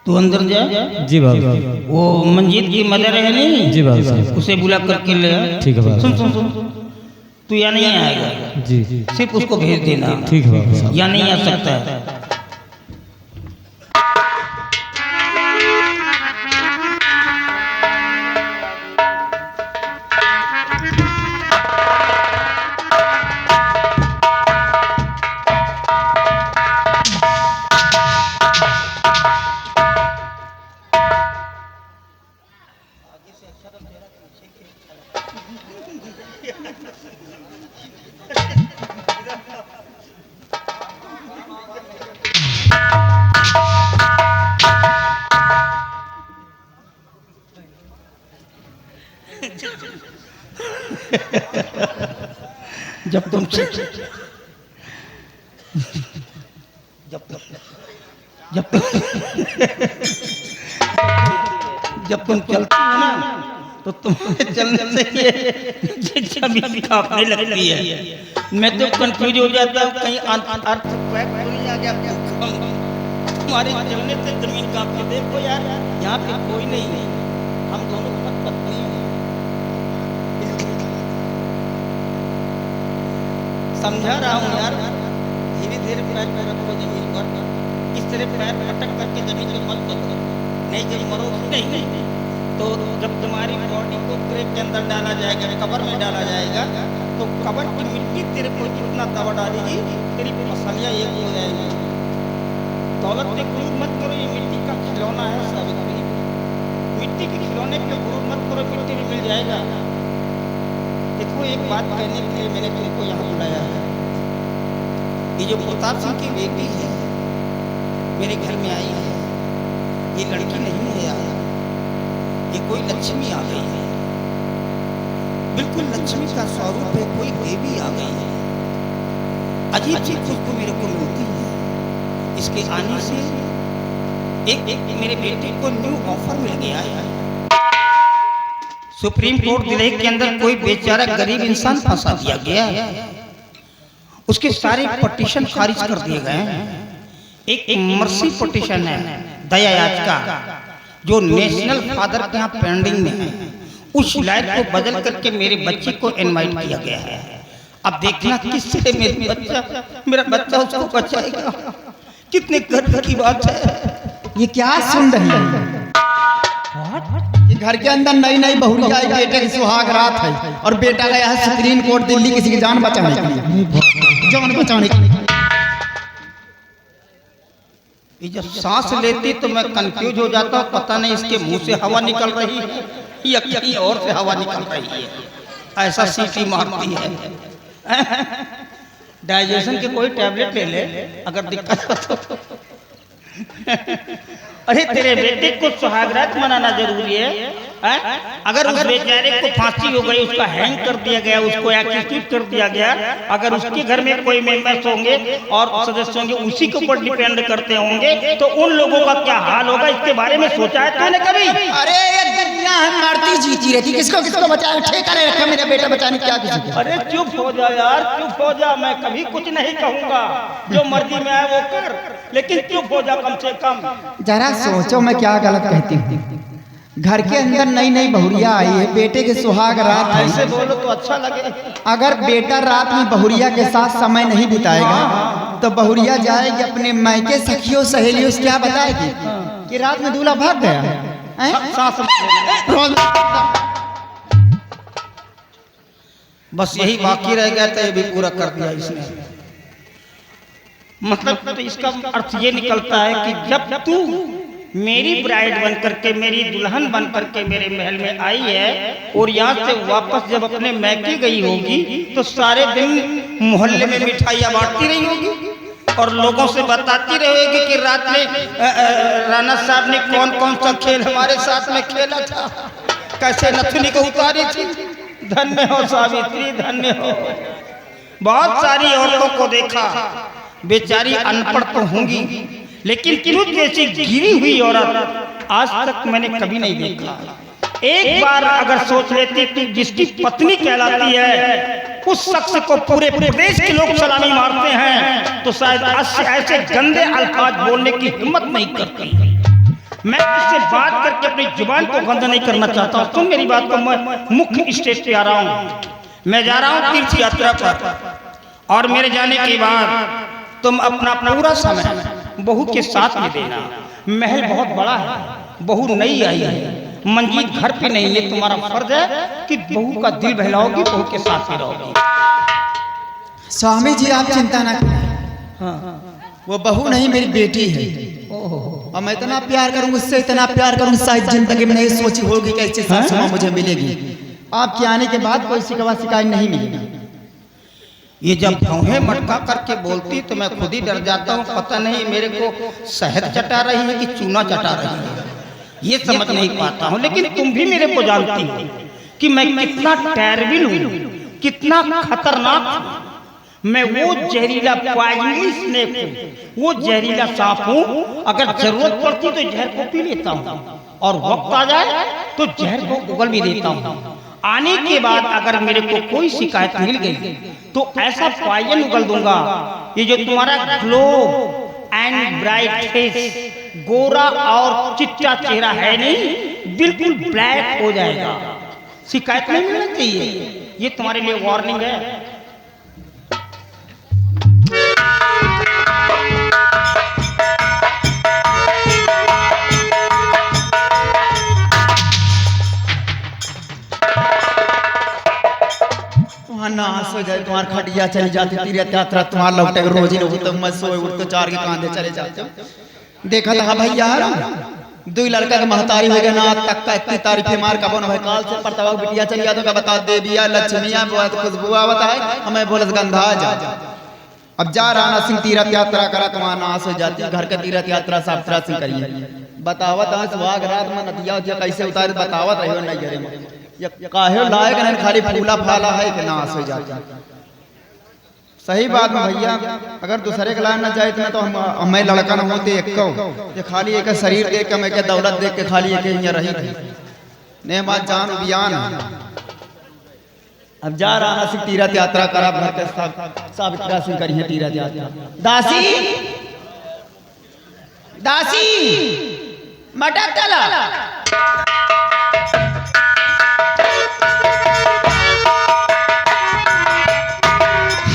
तू अंदर जा। जी बाबू। वो मंजीत की मदर है नहीं? जी बाबू। उसे बुला करके ले आ। ठीक है बाबू। सुन सुन सुन, तू यहाँ नहीं आएगा। जी। सिर्फ उसको भेज देना। ठीक है बाबू। यहाँ नहीं आ सकता है। जब तुम चलती हो ना तो तुम्हारे चलने से ये छवि कांपने लगती है। मैं तो कंफ्यूज हो जाता हूँ, कहीं अर्थ पैक तो नहीं आ गया। तुम्हारे चलने से जमीन कांपती। देखो यार, यहाँ पे कोई नहीं है, हम दोनों पत्नी हैं। समझा रहा हूँ यार, धीरे धीरे पैर पे रखो जमीन पर। इस तरह पैर अटक करके जमीन पे मत करो, नहीं जब मरो नहीं। तो जब तुम्हारी बॉडी को क्रेक के अंदर डाला जाएगा, कब्र में डाला जाएगा, तो कब्र की मिट्टी तेरे को इतना दबा डालेगी, तेरी पसलियाँ एक हो जाएगी। दौलत पे गुरूर मत करो, ये मिट्टी का खिलौना है सावित्री। मिट्टी के खिलौने पे गुरूर मत करो, मिट्टी भी मिल जाएगा। देखो, एक बात कहने के लिए मैंने तुमको यहाँ बुलाया है। ये जो प्रताप सिंह की बेटी है, मेरे घर में आई है, ये लड़की नहीं है यार, ये कोई लक्ष्मी आ गई है। बिल्कुल लक्ष्मी का स्वरूप है, कोई देवी आ गई है। अजीब सी खुशबू मेरे को मिलती है इसके आने से। एक मेरे बेटे को न्यू ऑफर मिल गया है। सुप्रीम कोर्ट दिल्ली के अंदर कोई बेचारा गरीब इंसान फंसा दिया गया है, उसके सारे पटिशन खारिज कर दिए गए हैं। एक मर्सी पटिशन है दया याचिका, जो नेशनल फादर के यहाँ पेंडिंग में है। उस लाइन को बदल करके मेरे बच्चे को इनवाइट किया गया है। अब देखना किससे मेरा बच्चा उसको बचाएगा। कितने गर्व की बात है। ये क्या सुन रही है? ये घर के अंदर नई नई बहुरिया आई, बेटे की सुहाग रात है और बेटा गया है सुप्रीम कोर्ट दिल्ली किसी की जान बचाने के लिए। जान बचाने के लिए ये जब सांस लेती तो मैं कंफ्यूज हो जाता हूँ, पता नहीं इसके मुंह से हवा निकल रही है या कहीं और से हवा निकल रही है। ऐसा सीटी मारती है। डाइजेशन के कोई टैबलेट ले ले अगर दिक्कत हो तो। अरे तेरे बेटे को सुहागरात मनाना जरूरी है। अगर उस बेचारे को फांसी हो गई, उसका हैंग कर दिया गया, उसको एक्सीक्यूट कर दिया गया, अगर उसके घर में कोई मेंबर्स होंगे और सदस्य होंगे उसी के ऊपर डिपेंड करते होंगे, तो उन लोगों का क्या हाल होगा, इसके बारे में सोचा है तूने कभी? अरे ये दुनिया है मरती जीती रहती, किसको किसको बचाए ठेका नहीं रखा मेरा बेटा बचाने क्या किसी को। अरे चुप हो जा यार, चुप हो जा। मैं कभी कुछ नहीं कहूँगा, जो मर्जी में आए वो कर, लेकिन चुप हो जा कम से कम। जरा सोचो मैं क्या गलत कहती हूँ। घर के अंदर नई नई बहुरिया आई है, बेटे के सुहाग रात है। ऐसे बोलो तो अच्छा लगे। अगर बेटा रात में बहुरिया के साथ समय नहीं बिताएगा तो बहुरिया जाएगी अपने मायके सखियों सहेलियों से क्या बताएगी कि रात में दूल्हा भाग गया है? बस यही बाकी रह गया था, ये भी पूरा कर दिया इसने। मतलब तो इसका अर्थ ये निकलता है कि जब तू मेरी ब्राइड बन करके, मेरी दुल्हन बन करके मेरे महल में आई है और यहाँ से वापस जब अपने मैके गई होगी तो सारे दिन मोहल्ले में मिठाइयाँ बांटती रही होगी और लोगों से बताती रहेगी कि रात में राणा साहब ने कौन कौन सा खेल हमारे साथ में खेला था, कैसे नथुनी को उतारी थी। धन्य हो सावित्री, धन्य हो। बहुत सारी औरतों को देखा, बेचारी अनपढ़ तो होंगी, लेकिन तुझ जैसी गिरी हुई औरत आज तक मैंने कभी नहीं देखा। एक बार अगर सोच लेती कि जिसकी पत्नी कहलाती है उस शख्स को पूरे प्रदेश के लोग सलामी मारते हैं तो शायद ऐसे गंदे अल्फाज बोलने की हिम्मत नहीं करती। मैं इससे बात करके अपनी जुबान को गंदा नहीं करना चाहता। तुम मेरी बात को, मैं मुख्य स्टेज पे आ रहा हूँ, मैं जा रहा हूँ तीर्थ यात्रा पर, और मेरे जाने के बाद तुम अपना पूरा समय बहू के साथ में देना। महल बहुत बड़ा है, बहू नई आई है, मंजीत घर पे नहीं है, तुम्हारा फर्ज है कि बहू का दिल बहलाओगी, बहू के साथ ही रहोगी। स्वामी जी आप चिंता ना करें, वो बहू नहीं मेरी बेटी है, और मैं इतना प्यार करूंगा उससे, इतना प्यार करूंगा शायद जिंदगी में नहीं सोची होगी कि ऐसी सासू मां मुझे मिलेगी। आपके आने के बाद कोई शिकायत नहीं मिलेगी। ये जब भौहें मटका करके बोलती तो मैं खुद ही डर जाता हूँ, पता नहीं मेरे को शहद चटा रही है कि चूना चटा रही है, ये समझ नहीं पाता हूँ। लेकिन तुम भी मेरे को जानती हो कि मैं कितना टेररिबल हूँ, कितना खतरनाक हूँ। मैं वो जहरीला पॉइजनस स्नेक हूँ, वो जहरीला सांप हूँ। अगर जरूरत पड़ती तो जहर को पी लेता हूँ, और वक्त आ जाए तो जहर को उगल भी देता हूँ। आने के बाद अगर मेरे को कोई शिकायत मिल गई तो ऐसा पॉइजन उगल दूंगा, ये जो तुम्हारा ग्लो एंड ब्राइट फेस, गोरा और चिट्टा चेहरा है नहीं, बिल्कुल ब्लैक हो जाएगा। शिकायत नहीं मिलना चाहिए, ये तुम्हारे लिए वार्निंग है। नाश हो जाए, तुम्हार खटिया चली जाती, तीर्थ यात्रा तुम्हार लौटे रोज ही तो मत सोए उठ तो चार के कांधे चले जाते हो। देखा था भाई यार, दो लड़का के महतारी हो गया ना तक का इतनी तारीफे मार का बोन भाई काल से परतवा बिटिया चली जातो का बता देविया लक्ष्मिया बहुत खुशबुआ बताए हमें बोलत गंधा जा। अब जा राणा सिंह तीर्थ यात्रा करा तुम्हारा नाश हो जाती, घर का तीर्थ यात्रा साफ तरह से करिए। बतावत है सुहाग रात में नदिया कैसे उतारे बतावत रहियो नहीं घरे में, ये काहे लायक नहीं खाली फूला फाला है कि नाश हो जाता। सही बात में भैया, अगर दूसरे के लाइन न जाए तो हमें लड़का न होते एक ये खाली एक शरीर देख के मैं क्या दौलत देख के खाली एक यहाँ रही थी ने बात जान उबियान। अब जा रहा सिंह तीर्थ यात्रा करा, घर के सावित्रा सिंह करी है तीर्थ यात्रा। दासी दासी मटक चला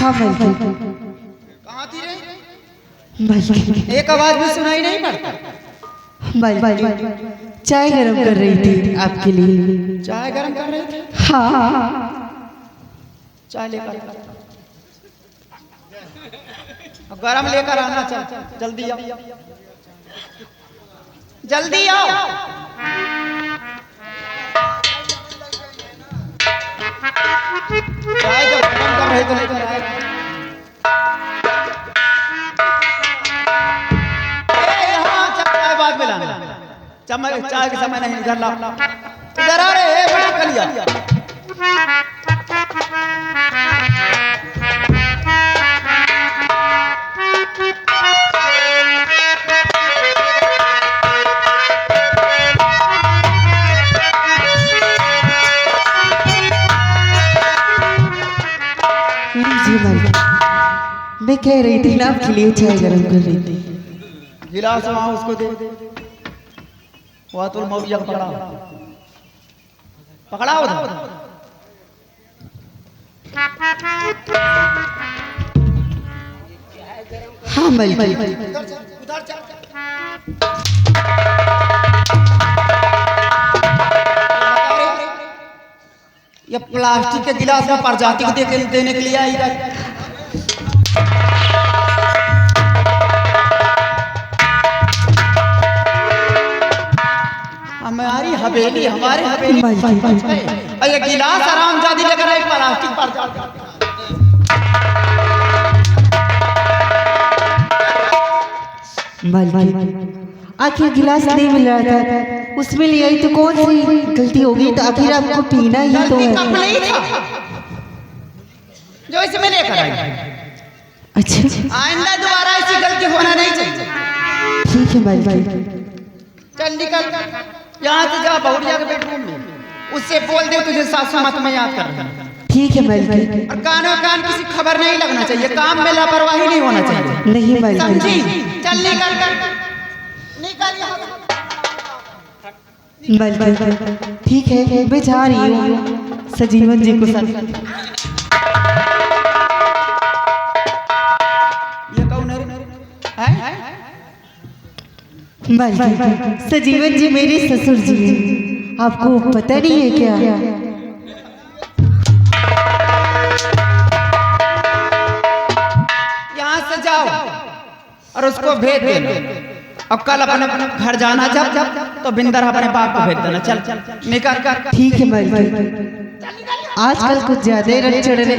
हाँ भाई कहाँ थी रे? भाई एक आवाज भी सुनाई नहीं पड़ता। भाई चाय गरम कर रही थी आपके लिए। चाय गरम कर रही थी? हाँ चाय लेकर गरम लेकर आना। चल जल्दी आओ, जल्दी आओ। चाय जब गरम कर रहे तो लेकर आए। चाय बाद में लाना, चाय के समय नहीं। इधर ला, इधर आ रहे हैं कलिया। मैं कह रही थी ना आपके लिए चाय गरम कर रही थी। गिलास वहां उसको दे, वह तो मौलिया पकड़ा पकड़ा उधर। हाँ भाई उधर चल। ये प्लास्टिक के गिलास में प्रजाति को देने के लिए आई है। हमारी हवेली, हमारे हवेली ये गिलास आराम जादी लेकर आई प्लास्टिक पर। आखिर गिलास नहीं मिल रहा था, उसमें ले आई तो कौन सी गलती हो गई? तो आखिर आपको पीना ही तो है। कप नहीं था जो इसमें लेकर आई। अच्छा आइंदा दोबारा ऐसी गलती होना नहीं चाहिए। ठीक है भाई। चल निकल। यहाँ से जा बहुरिया के बेडरूम में, उससे बोल दे तुझे सासू मत में याद कर रहा है। ठीक है मालकिन। और कानों कान किसी खबर नहीं लगना चाहिए, काम में लापरवाही नहीं होना चाहिए, नहीं मालकिन। समझी? चल निकल कर निकल यहाँ से। मालकिन ठीक है, मैं जा रही हूँ सजीवन जी को साथ। ये कौन है? मालकिन सजीवन जी मेरे ससुर जी हैं, आपको पता नहीं है क्या? यहाँ से जाओ और उसको भेज देना, अब कल अपने घर जाना जब तो बिंदर अपने बाप को भेज देना। चल निकल कर। ठीक है मालकिन, आजकल कुछ ज्यादा ही रंग चढ़ रहे।